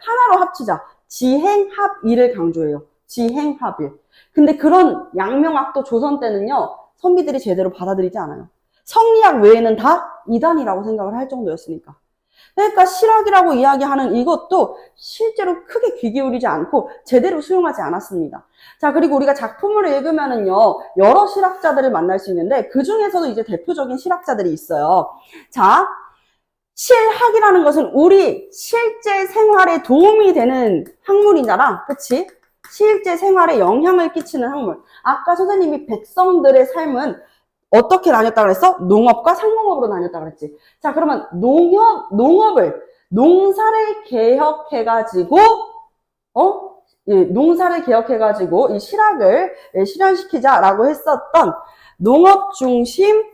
하나로 합치자. 지행합일을 강조해요. 지행합일. 근데 그런 양명학도 조선 때는요, 선비들이 제대로 받아들이지 않아요. 성리학 외에는 다 이단이라고 생각을 할 정도였으니까. 그러니까 실학이라고 이야기하는 이것도 실제로 크게 귀 기울이지 않고 제대로 수용하지 않았습니다. 자, 그리고 우리가 작품을 읽으면은요, 여러 실학자들을 만날 수 있는데 그 중에서도 이제 대표적인 실학자들이 있어요. 자, 실학이라는 것은 우리 실제 생활에 도움이 되는 학문이잖아. 그치? 실제 생활에 영향을 끼치는 학문. 아까 선생님이 백성들의 삶은 어떻게 나뉘었다 그랬어? 농업과 상공업으로 나뉘었다 그랬지. 자, 그러면 농사를 개혁해가지고, 농사를 개혁해가지고 이 실학을 실현시키자라고 했었던 농업 중심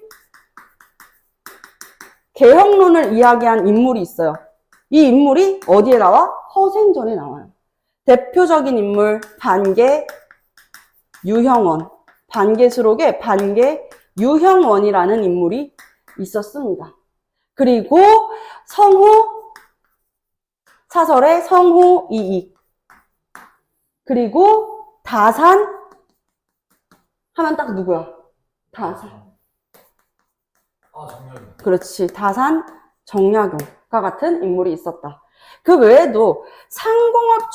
개혁론을 이야기한 인물이 있어요. 이 인물이 어디에 나와? 허생전에 나와요. 대표적인 인물 반계 유형원. 반계수록에 반계 유형원이라는 인물이 있었습니다. 그리고 성호 사설의 성호 이익. 그리고 다산 하면 딱 누구야? 다산. 정렬이. 그렇지. 다산 정약용과 같은 인물이 있었다. 그 외에도 상공업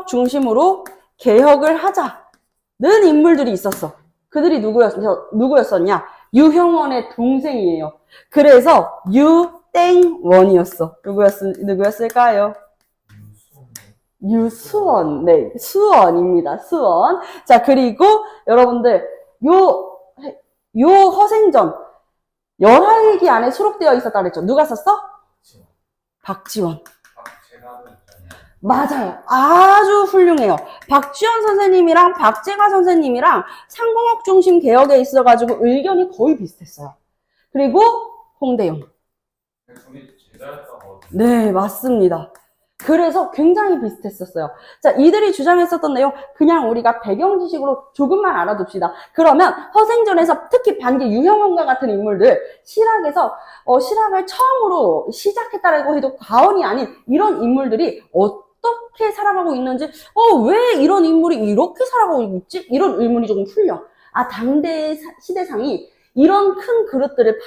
중심으로 개혁을 하자는 인물들이 있었어. 그들이 누구였었냐? 유형원의 동생이에요. 그래서 유땡원이었어. 누구였을까요? 유수원. 네, 수원입니다. 수원. 자, 그리고 여러분들 요 허생전 열하일기 안에 수록되어 있었다 그랬죠. 누가 썼어? 박지원. 맞아요. 아주 훌륭해요. 박지원 선생님이랑 박재가 선생님이랑 상공업 중심 개혁에 있어가지고 의견이 거의 비슷했어요. 그리고 홍대용. 둘이 제자였다고. 네, 맞습니다. 그래서 굉장히 비슷했었어요. 자, 이들이 주장했었던 내용 그냥 우리가 배경 지식으로 조금만 알아둡시다. 그러면 허생전에서 특히 반계 유형원과 같은 인물들 실학에서 실학을 처음으로 시작했다라고 해도 과언이 아닌 이런 인물들이 어떻게 살아가고 있는지 왜 이런 인물이 이렇게 살아가고 있지? 이런 의문이 조금 풀려. 아, 당대의 시대상이 이런 큰 그릇을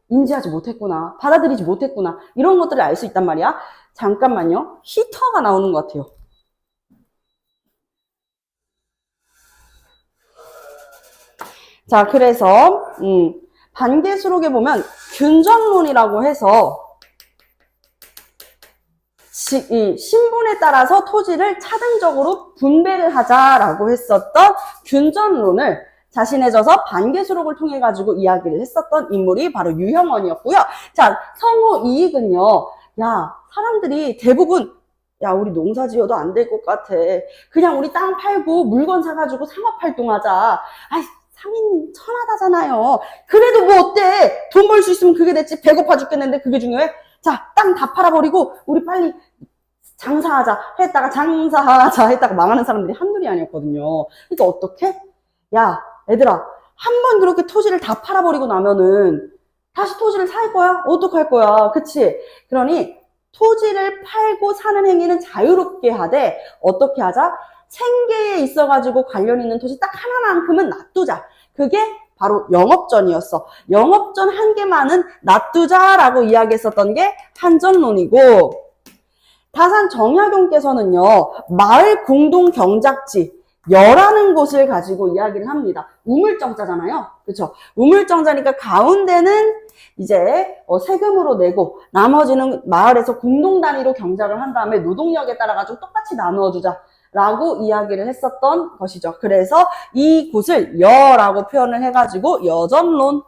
인지하지 못했구나. 받아들이지 못했구나. 이런 것들을 알 수 있단 말이야. 잠깐만요. 히터가 나오는 것 같아요. 자, 그래서 반계수록에 보면 균전론이라고 해서 이 신분에 따라서 토지를 차등적으로 분배를 하자라고 했었던 균전론을 자신의 저서 반계수록을 통해 가지고 이야기를 했었던 인물이 바로 유형원이었고요. 자, 성호 이익은요. 야, 사람들이 대부분 우리 농사 지어도 안 될 것 같아. 그냥 우리 땅 팔고 물건 사가지고 상업활동하자. 상인 천하다잖아요. 그래도 뭐 어때? 돈 벌 수 있으면 그게 됐지. 배고파 죽겠는데 그게 중요해? 자, 땅 다 팔아버리고 우리 빨리 장사하자 했다가 망하는 사람들이 한둘이 아니었거든요. 그러니까 어떻게? 야, 얘들아, 한 번 그렇게 토지를 다 팔아버리고 나면은 다시 토지를 살 거야? 어떡할 거야? 그치? 그러니 토지를 팔고 사는 행위는 자유롭게 하되 어떻게 하자? 생계에 있어가지고 관련 있는 토지 딱 하나만큼은 놔두자. 그게 바로 영업전이었어. 영업전 한 개만은 놔두자라고 이야기했었던 게 한전론이고, 다산 정약용께서는요, 마을 공동 경작지, 여라는 곳을 가지고 이야기를 합니다. 우물정자잖아요. 그쵸? 우물정자니까 가운데는 이제 세금으로 내고 나머지는 마을에서 공동 단위로 경작을 한 다음에 노동력에 따라 가지고 똑같이 나누어 주자 라고 이야기를 했었던 것이죠. 그래서 이 곳을 여라고 표현을 해가지고 여전론.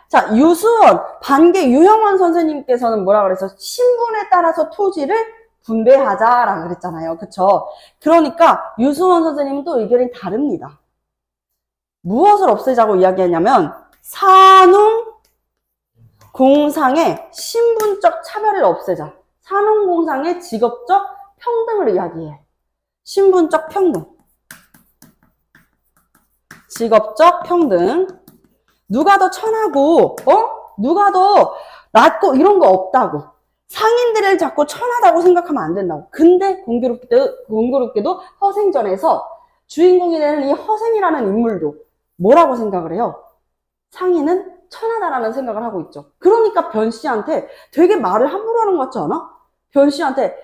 자, 유수원, 반개 유형원 선생님께서는 뭐라 그래서 신분에 따라서 토지를 분배하자라 그랬잖아요. 그쵸? 그러니까 유수원 선생님은 또 의견이 다릅니다. 무엇을 없애자고 이야기하냐면 산웅공상의 신분적 차별을 없애자. 산웅공상의 직업적 평등을 이야기해. 신분적 평등. 직업적 평등. 누가 더 천하고, 누가 더 낫고 이런 거 없다고. 상인들을 자꾸 천하다고 생각하면 안 된다고. 근데 공교롭게도 허생전에서 주인공이 되는 이 허생이라는 인물도 뭐라고 생각을 해요? 상인은 천하다라는 생각을 하고 있죠. 그러니까 변씨한테 되게 말을 함부로 하는 것 같지 않아? 변씨한테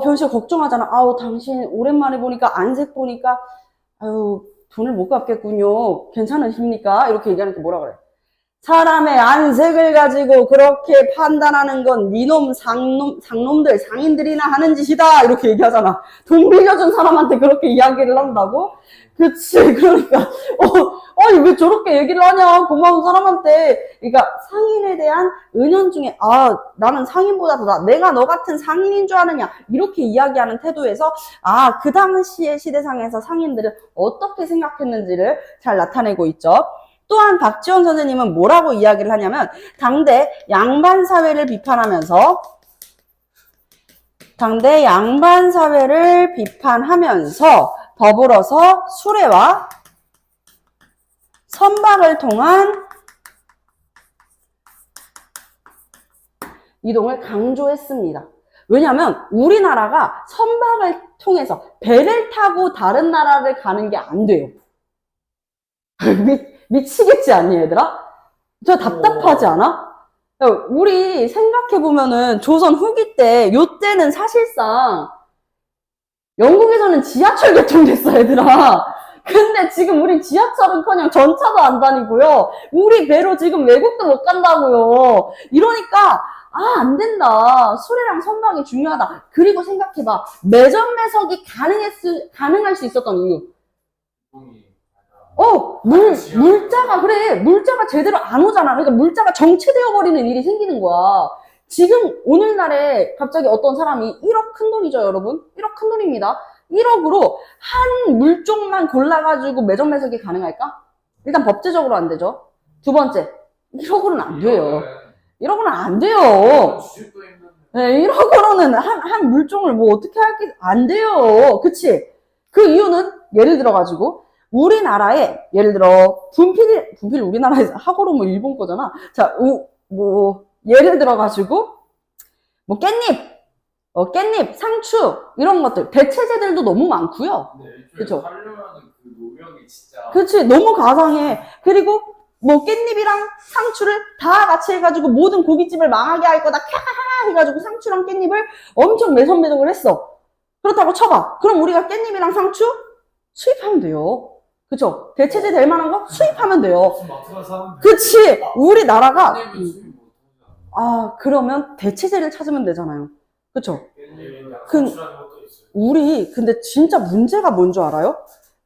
변씨가 걱정하잖아. 아우 당신 오랜만에 보니까 안색 보니까 아유 돈을 못 갚겠군요. 괜찮으십니까? 이렇게 얘기하니까 뭐라 그래? 사람의 안색을 가지고 그렇게 판단하는 건 니놈 상놈들 상인들이나 하는 짓이다 이렇게 얘기하잖아. 돈 빌려준 사람한테 그렇게 이야기를 한다고? 그치. 그러니까 아니 왜 저렇게 얘기를 하냐 고마운 사람한테. 그러니까 상인에 대한 은연중에 나는 상인보다 더 내가 너 같은 상인인 줄 아느냐 이렇게 이야기하는 태도에서 그 당시의 시대상에서 상인들은 어떻게 생각했는지를 잘 나타내고 있죠. 또한 박지원 선생님은 뭐라고 이야기를 하냐면 당대 양반 사회를 비판하면서 더불어서 수레와 선박을 통한 이동을 강조했습니다. 왜냐하면 우리나라가 선박을 통해서 배를 타고 다른 나라를 가는 게 안 돼요. 미치겠지 않니 얘들아? 저 답답하지 않아? 우리 생각해보면은 조선 후기 때 요때는 사실상 영국에서는 지하철 개통됐어 얘들아. 근데 지금 우리 지하철은커녕 전차도 안 다니고요. 우리 배로 지금 외국도 못 간다고요. 이러니까 안 된다. 수레랑 선박이 중요하다. 그리고 생각해봐. 매점매석이 가능할 수 있었던 이유. 물자가 제대로 안 오잖아. 그러니까 물자가 정체되어 버리는 일이 생기는 거야. 지금 오늘날에 갑자기 어떤 사람이 1억 큰 돈이죠, 여러분? 1억 큰 돈입니다. 1억으로 한 물종만 골라가지고 매점매석이 가능할까? 일단 법제적으로 안 되죠. 두 번째, 1억으로는 안 돼요. 1억으로는 안 돼요. 네, 1억으로는 한 물종을 뭐 어떻게 할게 안 돼요. 그치? 그 이유는 예를 들어가지고 우리나라에 예를 들어 분필 우리나라에서 하고로 뭐 일본 거잖아. 자, 예를 들어가지고 뭐 깻잎, 상추 이런 것들 대체재들도 너무 많고요. 그렇죠. 하려면은 그 노력이 진짜. 그렇지, 너무 가상해. 그리고 뭐 깻잎이랑 상추를 다 같이 해가지고 모든 고깃집을 망하게 할 거다 캬하하 해가지고 상추랑 깻잎을 엄청 매선매덕을 했어. 그렇다고 쳐봐. 그럼 우리가 깻잎이랑 상추 수입하면 돼요. 그쵸? 대체재 될 만한 거 수입하면 돼요. 그치? 우리나라가 그러면 대체재를 찾으면 되잖아요. 그쵸? 근데 진짜 문제가 뭔 줄 알아요?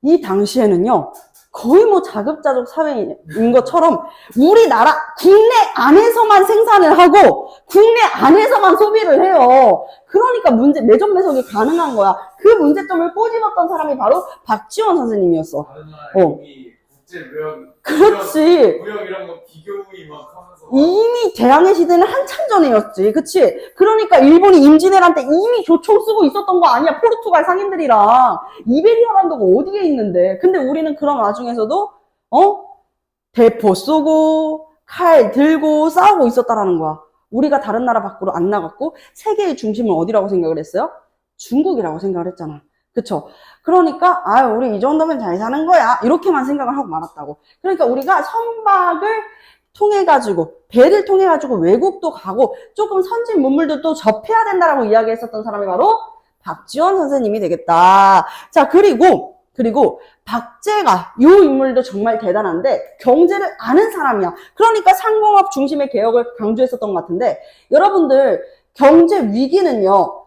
이 당시에는요, 거의 뭐 자급자족 사회인 것처럼 우리나라 국내 안에서만 생산을 하고 국내 안에서만 소비를 해요. 그러니까 매점매석이 가능한 거야. 그 문제점을 꼬집었던 사람이 바로 박지원 선생님이었어. 국제 무역, 그렇지. 무역 이런 거 비교이 막 하면서 이미 대항해 시대는 한참 전이었지. 그치? 그러니까 일본이 임진왜란 때 이미 조총 쓰고 있었던 거 아니야. 포르투갈 상인들이랑. 이베리아 반도가 어디에 있는데. 근데 우리는 그런 와중에서도 대포 쏘고 칼 들고 싸우고 있었다라는 거야. 우리가 다른 나라 밖으로 안 나갔고 세계의 중심은 어디라고 생각을 했어요? 중국이라고 생각을 했잖아. 그쵸? 그러니까 우리 이 정도면 잘 사는 거야 이렇게만 생각을 하고 말았다고. 그러니까 우리가 선박을 통해가지고 배를 통해가지고 외국도 가고 조금 선진 문물도 또 접해야 된다라고 이야기했었던 사람이 바로 박지원 선생님이 되겠다. 자, 그리고 박제가 이 인물도 정말 대단한데 경제를 아는 사람이야. 그러니까 상공업 중심의 개혁을 강조했었던 것 같은데 여러분들 경제 위기는요.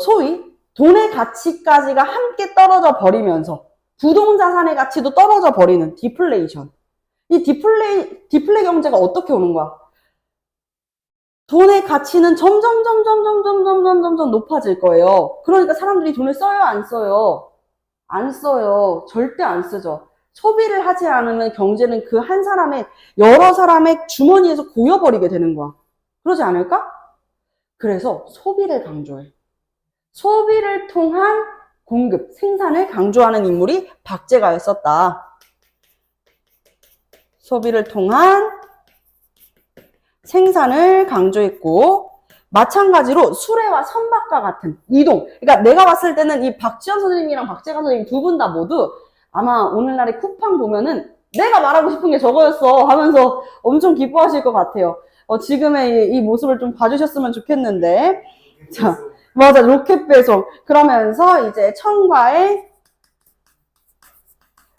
소위 돈의 가치까지가 함께 떨어져 버리면서 부동자산의 가치도 떨어져 버리는 디플레이션. 이 디플레 경제가 어떻게 오는 거야? 돈의 가치는 점점 높아질 거예요. 그러니까 사람들이 돈을 써요, 안 써요? 안 써요. 절대 안 쓰죠. 소비를 하지 않으면 경제는 그 한 사람의, 여러 사람의 주머니에서 고여버리게 되는 거야. 그러지 않을까? 그래서 소비를 강조해. 소비를 통한 공급, 생산을 강조하는 인물이 박제가였었다. 소비를 통한 생산을 강조했고, 마찬가지로 수레와 선박과 같은 이동. 그러니까 내가 봤을 때는 이 박지원 선생님이랑 박재가 선생님 두 분 다 모두 아마 오늘날의 쿠팡 보면은 내가 말하고 싶은 게 저거였어 하면서 엄청 기뻐하실 것 같아요. 지금의 이 모습을 좀 봐주셨으면 좋겠는데. 자, 맞아. 로켓 배송. 그러면서 이제 청과의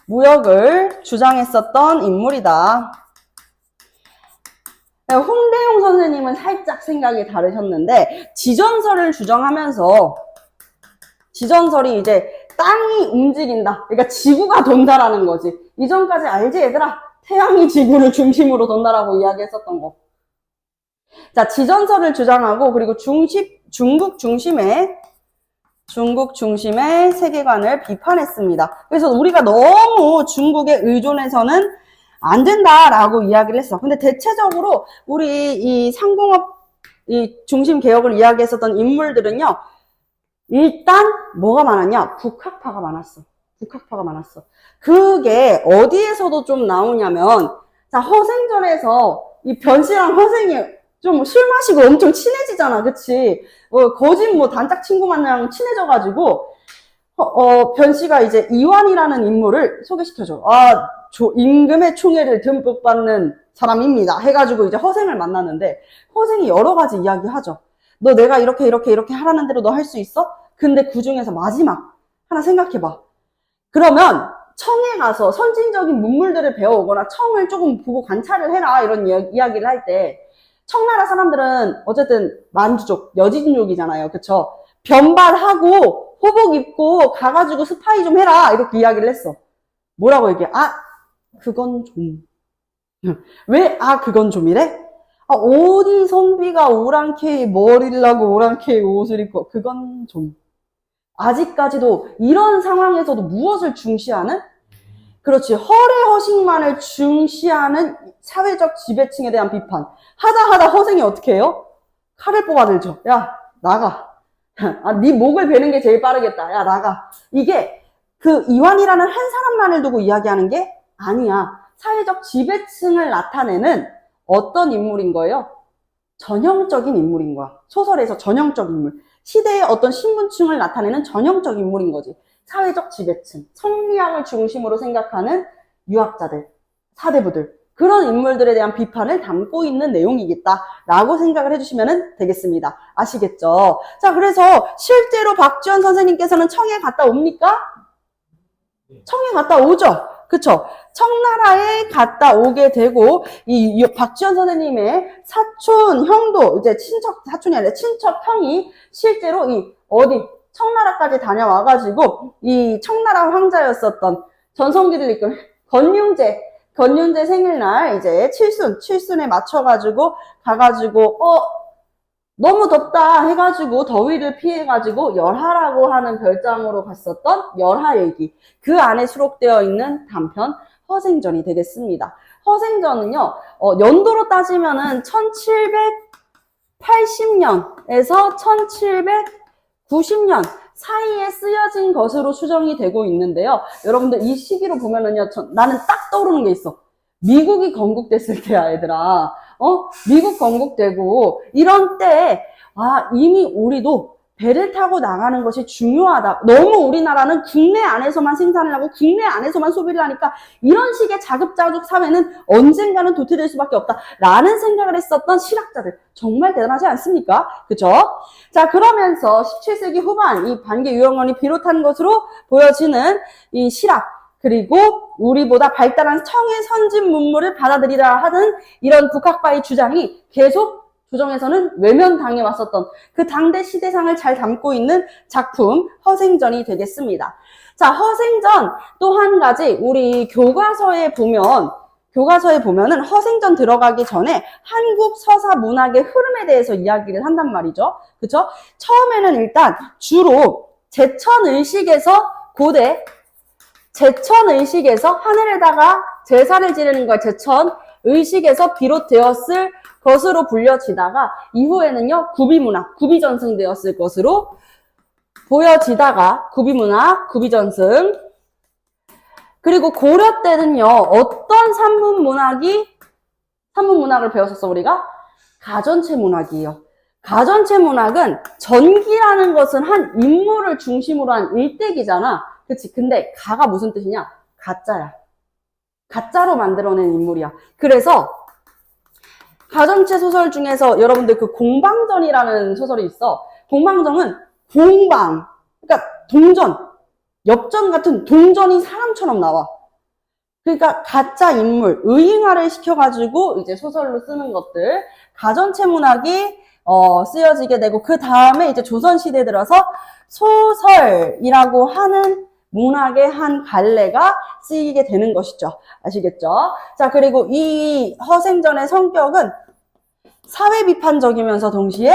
무역을 주장했었던 인물이다. 홍대용 선생님은 살짝 생각이 다르셨는데 지전설을 주장하면서 지전설이 이제 땅이 움직인다. 그러니까 지구가 돈다라는 거지. 이전까지 알지 얘들아? 태양이 지구를 중심으로 돈다라고 이야기했었던 거. 자, 지전설을 주장하고 그리고 중국 중심의 세계관을 비판했습니다. 그래서 우리가 너무 중국에 의존해서는 안 된다라고 이야기를 했어. 근데 대체적으로 우리 이 상공업 이 중심 개혁을 이야기했었던 인물들은요. 일단 뭐가 많았냐? 북학파가 많았어. 북학파가 많았어. 그게 어디에서도 좀 나오냐면 자, 허생전에서 이 변씨랑 허생이 좀 술 마시고 엄청 친해지잖아. 그치? 거진 뭐 단짝 친구 마냥 친해져가지고 변씨가 이제 이완이라는 인물을 소개시켜줘. 임금의 총애를 듬뿍 받는 사람입니다. 해가지고 이제 허생을 만나는데 허생이 여러 가지 이야기하죠. 너 내가 이렇게 하라는 대로 너 할 수 있어? 근데 그 중에서 마지막 하나 생각해봐. 그러면 청에 가서 선진적인 문물들을 배워오거나 청을 조금 보고 관찰을 해라 이런 이야기를 할 때 청나라 사람들은 어쨌든 만주족, 여진족이잖아요. 그쵸? 변발하고 호복 입고 가가지고 스파이 좀 해라 이렇게 이야기를 했어. 뭐라고 얘기해? 그건 좀. 왜 그건 좀이래? 어디 선비가 오랑캐 머리를 하고 오랑캐 옷을 입고 그건 좀. 아직까지도 이런 상황에서도 무엇을 중시하는? 그렇지. 허례허식만을 중시하는 사회적 지배층에 대한 비판. 하다 허생이 어떻게 해요? 칼을 뽑아들죠. 야, 나가. 네 목을 베는 게 제일 빠르겠다. 야, 나가. 이게 그 이완이라는 한 사람만을 두고 이야기하는 게 아니야. 사회적 지배층을 나타내는 어떤 인물인 거예요? 전형적인 인물인 거야. 소설에서 전형적 인물. 시대의 어떤 신분층을 나타내는 전형적 인물인 거지. 사회적 지배층, 성리학을 중심으로 생각하는 유학자들, 사대부들. 그런 인물들에 대한 비판을 담고 있는 내용이겠다라고 생각을 해주시면 되겠습니다. 아시겠죠? 자, 그래서 실제로 박지원 선생님께서는 청에 갔다 옵니까? 청에 갔다 오죠? 그쵸? 청나라에 갔다 오게 되고, 이 박지원 선생님의 사촌 형도, 이제 사촌이 아니라 친척 형이 실제로 청나라까지 다녀와가지고, 이 청나라 황자였었던 전성기를 이끈 건윤제 생일날 이제 칠순에 맞춰가지고, 가가지고, 너무 덥다 해가지고 더위를 피해가지고 열하라고 하는 별장으로 갔었던 열하 얘기. 그 안에 수록되어 있는 단편 허생전이 되겠습니다. 허생전은요, 연도로 따지면은 1780년에서 1790년 사이에 쓰여진 것으로 추정이 되고 있는데요. 여러분들 이 시기로 보면은요, 나는 딱 떠오르는 게 있어. 미국이 건국됐을 때야, 얘들아. 미국 건국되고, 이런 때, 이미 우리도 배를 타고 나가는 것이 중요하다. 너무 우리나라는 국내 안에서만 생산을 하고 국내 안에서만 소비를 하니까 이런 식의 자급자족 사회는 언젠가는 도태될 수밖에 없다라는 생각을 했었던 실학자들. 정말 대단하지 않습니까? 그죠? 자, 그러면서 17세기 후반 이 반개 유형론이 비롯한 것으로 보여지는 이 실학, 그리고 우리보다 발달한 청해 선진 문물을 받아들이라 하는 이런 북학파의 주장이 계속 조정에서는 외면당해 왔었던 그 당대 시대상을 잘 담고 있는 작품 허생전이 되겠습니다. 자, 허생전 또 한 가지 우리 교과서에 보면은 허생전 들어가기 전에 한국 서사 문학의 흐름에 대해서 이야기를 한단 말이죠. 그쵸? 처음에는 일단 주로 제천의식에서 제천의식에서 하늘에다가 제사를 지르는 걸 제천의식에서 비롯되었을 것으로 불려지다가 이후에는요 구비문학, 구비전승되었을 것으로 보여지다가 구비문학, 구비전승. 그리고 고려 때는요 어떤 산문문학을 배웠었어 우리가? 가전체 문학이에요. 가전체 문학은 전기라는 것은 한 인물을 중심으로 한 일대기잖아. 그치? 근데 가가 무슨 뜻이냐? 가짜야. 가짜로 만들어낸 인물이야. 그래서 가전체 소설 중에서 여러분들 그 공방전이라는 소설이 있어. 공방전은 공방, 그러니까 동전, 엽전 같은 동전이 사람처럼 나와. 그러니까 가짜 인물, 의인화를 시켜가지고 이제 소설로 쓰는 것들, 가전체 문학이 쓰여지게 되고 그 다음에 이제 조선시대에 들어서 소설이라고 하는 문학의 한 갈래가 쓰이게 되는 것이죠. 아시겠죠? 자, 그리고 이 허생전의 성격은 사회 비판적이면서 동시에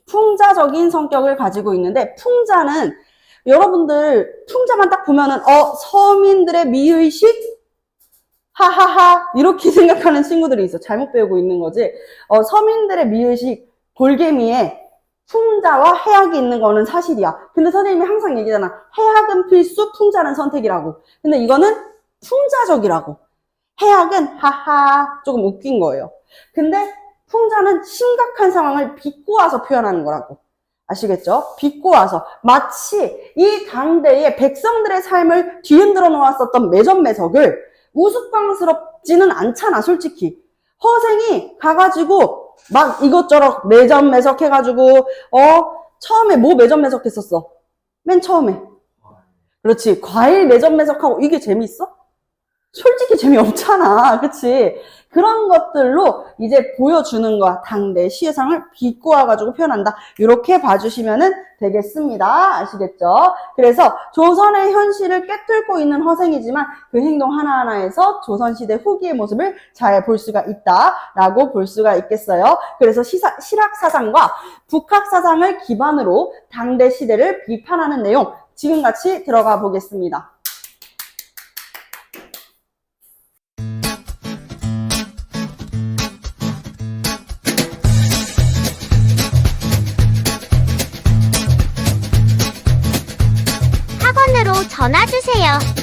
풍자적인 성격을 가지고 있는데, 풍자는 여러분들 풍자만 딱 보면은 서민들의 미의식? 하하하 이렇게 생각하는 친구들이 있어. 잘못 배우고 있는 거지. 서민들의 미의식, 골개미에 풍자와 해악이 있는 거는 사실이야. 근데 선생님이 항상 얘기하잖아. 해악은 필수, 풍자는 선택이라고. 근데 이거는 풍자적이라고. 해악은 하하 조금 웃긴 거예요. 근데 풍자는 심각한 상황을 비꼬아서 표현하는 거라고. 아시겠죠? 비꼬아서. 마치 이 당대의 백성들의 삶을 뒤흔들어 놓았었던 매점매석을 우스꽝스럽지는 않잖아, 솔직히. 허생이 가가지고 막 이것저것 매점매석 해가지고 처음에 뭐 매점매석 했었어? 맨 처음에. 그렇지. 과일 매점매석하고 이게 재미있어? 솔직히 재미없잖아. 그치? 그런 것들로 이제 보여주는 거야. 당대 시의상을 비꼬아가지고 표현한다. 이렇게 봐주시면 되겠습니다. 아시겠죠? 그래서 조선의 현실을 꿰뚫고 있는 허생이지만 그 행동 하나하나에서 조선시대 후기의 모습을 잘 볼 수가 있다라고 볼 수가 있겠어요. 그래서 실학사상과 북학사상을 기반으로 당대 시대를 비판하는 내용 지금 같이 들어가 보겠습니다. 학원으로 전화 주세요.